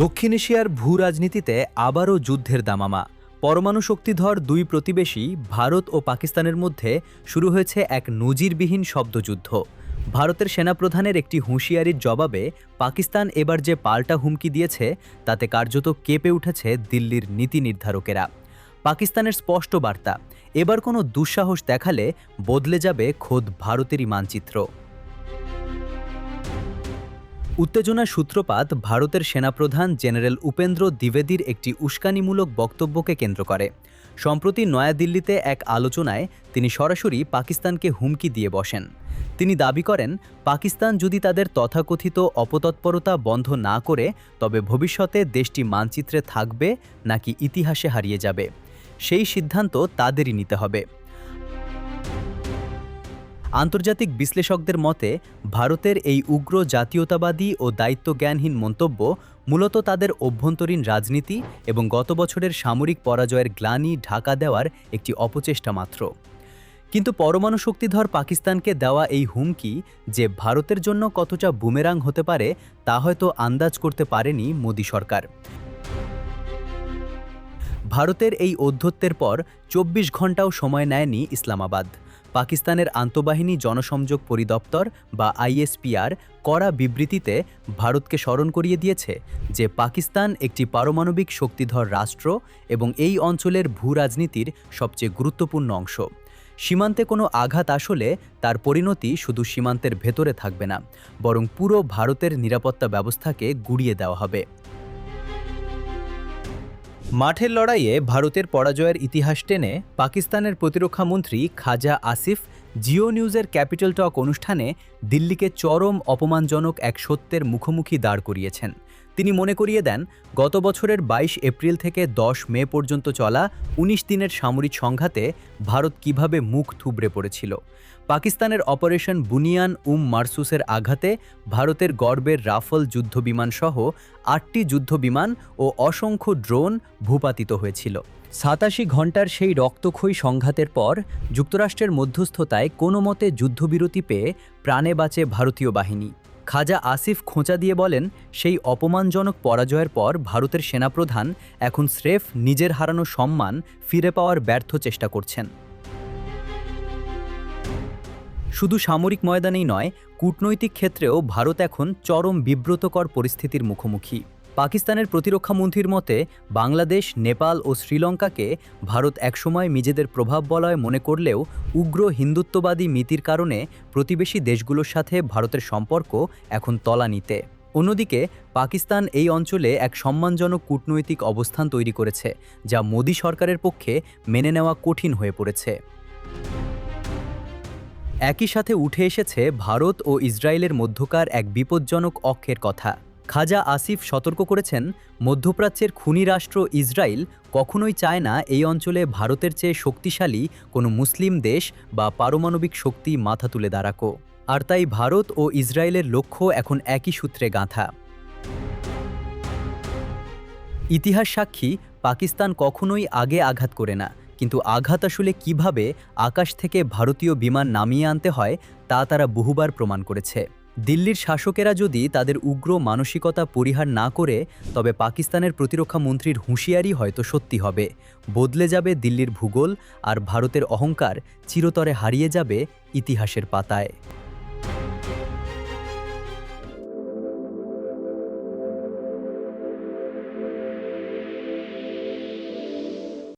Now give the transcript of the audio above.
দক্ষিণ এশিয়ার ভূরাজনীতিতে আবারও যুদ্ধের দামামা। পরমাণু শক্তিধর দুই প্রতিবেশী ভারত ও পাকিস্তানের মধ্যে শুরু হয়েছে এক নজিরবিহীন শব্দযুদ্ধ। ভারতের সেনাপ্রধানের একটি হুঁশিয়ারির জবাবে পাকিস্তান এবার যে পাল্টা হুমকি দিয়েছে তাতে কার্যত কেঁপে উঠেছে দিল্লির নীতি নির্ধারকেরা। পাকিস্তানের স্পষ্ট বার্তা, এবার কোনো দুঃসাহস দেখালে বদলে যাবে খোদ ভারতেরই মানচিত্র। উত্তেজনার সূত্রপাত ভারতের সেনাপ্রধান জেনারেল উপেন্দ্র দ্বিবেদীর একটি উস্কানিমূলক বক্তব্যকে কেন্দ্র করে। সম্প্রতি নয়াদিল্লিতে এক আলোচনায় তিনি সরাসরি পাকিস্তানকে হুমকি দিয়ে বসেন। তিনি দাবি করেন, পাকিস্তান যদি তাদের তথাকথিত অপতৎপরতা বন্ধ না করে তবে ভবিষ্যতে দেশটি মানচিত্রে থাকবে নাকি ইতিহাসে হারিয়ে যাবে, সেই সিদ্ধান্ত তাদেরই নিতে হবে। আন্তর্জাতিক বিশ্লেষকদের মতে ভারতের এই উগ্র জাতীয়তাবাদী ও দায়িত্বজ্ঞানহীন মন্তব্য মূলত তাদের অভ্যন্তরীণ রাজনীতি এবং গত বছরের সামরিক পরাজয়ের গ্লানি ঢাকা দেওয়ার একটি অপচেষ্টা মাত্র। কিন্তু পরমাণু শক্তিধর পাকিস্তানকে দেওয়া এই হুমকি যে ভারতের জন্য কতটা বুমেরাং হতে পারে তা হয়তো আন্দাজ করতে পারেনি মোদি সরকার। ভারতের এই ঔদ্ধত্যের পর ২৪ ঘণ্টাও সময় নেয়নি ইসলামাবাদ। পাকিস্তানের আন্তঃবাহিনী জনসংযোগ পরিদপ্তর বা আইএসপিআর কড়া বিবৃতিতে ভারতকে স্মরণ করিয়ে দিয়েছে যে পাকিস্তান একটি পারমাণবিক শক্তিধর রাষ্ট্র এবং এই অঞ্চলের ভূরাজনীতির সবচেয়ে গুরুত্বপূর্ণ অংশ। সীমান্তে কোনো আঘাত আসলে তার পরিণতি শুধু সীমান্তের ভেতরে থাকবে না, বরং পুরো ভারতের নিরাপত্তা ব্যবস্থাকে গুঁড়িয়ে দেওয়া হবে। মাঠের লড়াইয়ে ভারতের পরাজয়ের ইতিহাস টেনে পাকিস্তানের প্রতিরক্ষামন্ত্রী খাজা আসিফ জিও নিউজের ক্যাপিটাল টক অনুষ্ঠানে দিল্লিকে চরম অপমানজনক এক সত্যের মুখোমুখি দাঁড় করিয়েছেন। তিনি মনে করিয়ে দেন, গত বছরের ২২ এপ্রিল থেকে ১০ মে পর্যন্ত চলা ১৯ দিনের সামরিক সংঘাতে ভারত কিভাবে মুখ থুবড়ে পড়েছিল। পাকিস্তানের অপারেশন বুনিয়ান মারসুসের আঘাতে ভারতের গর্বের রাফেল যুদ্ধবিমান সহ ৮টি যুদ্ধবিমান ও অসংখ্য ড্রোন ভূপাতিত হয়েছিল। ৮৭ ঘণ্টার সেই রক্তক্ষয়ী সংঘাতের পর যুক্তরাষ্ট্রের মধ্যস্থতায় কোনো মতে যুদ্ধবিরতি পেয়ে প্রাণে বাঁচে ভারতীয় বাহিনী। খাজা আসিফ খোঁচা দিয়ে বলেন, সেই অপমানজনক পরাজয়ের পর ভারতের সেনাপ্রধান এখন স্রেফ নিজের হারানো সম্মান ফিরে পাওয়ার ব্যর্থ চেষ্টা করছেন। শুধু সামরিক ময়দানেই নয়, কূটনৈতিক ক্ষেত্রেও ভারত এখন চরম বিব্রতকর পরিস্থিতির মুখোমুখি। পাকিস্তানের প্রতিরক্ষামন্ত্রীর মতে বাংলাদেশ, নেপাল ও শ্রীলঙ্কাকে ভারত একসময় নিজেদের প্রভাব বলয় মনে করলেও উগ্র হিন্দুত্ববাদী নীতির কারণে প্রতিবেশী দেশগুলোর সাথে ভারতের সম্পর্ক এখন তলানিতে। অন্যদিকে পাকিস্তান এই অঞ্চলে এক সম্মানজনক কূটনৈতিক অবস্থান তৈরি করেছে, যা মোদি সরকারের পক্ষে মেনে নেওয়া কঠিন হয়ে পড়েছে। একই সাথে উঠে এসেছে ভারত ও ইসরায়েলের মধ্যকার এক বিপজ্জনক অক্ষের কথা। খাজা আসিফ সতর্ক করেছেন, মধ্যপ্রাচ্যের খুনি রাষ্ট্র ইসরায়েল কখনোই চায় না এই অঞ্চলে ভারতের চেয়ে শক্তিশালী কোনো মুসলিম দেশ বা পারমাণবিক শক্তি মাথা তুলে দাঁড়াক। আর তাই ভারত ও ইসরায়েলের লক্ষ্য এখন একই সূত্রে গাঁথা। ইতিহাস সাক্ষী, পাকিস্তান কখনোই আগে আঘাত করে না, কিন্তু আঘাত আসলে কিভাবে আকাশ থেকে ভারতীয় বিমান নামিয়ে আনতে হয় তা তারা বহুবার প্রমাণ করেছে। দিল্লির শাসকেরা যদি তাদের উগ্র মানসিকতা পরিহার না করে তবে পাকিস্তানের প্রতিরক্ষা মন্ত্রীর হুঁশিয়ারি হয়তো সত্যি হবে। বদলে যাবে দিল্লির ভূগোল, আর ভারতের অহংকার চিরতরে হারিয়ে যাবে ইতিহাসের পাতায়।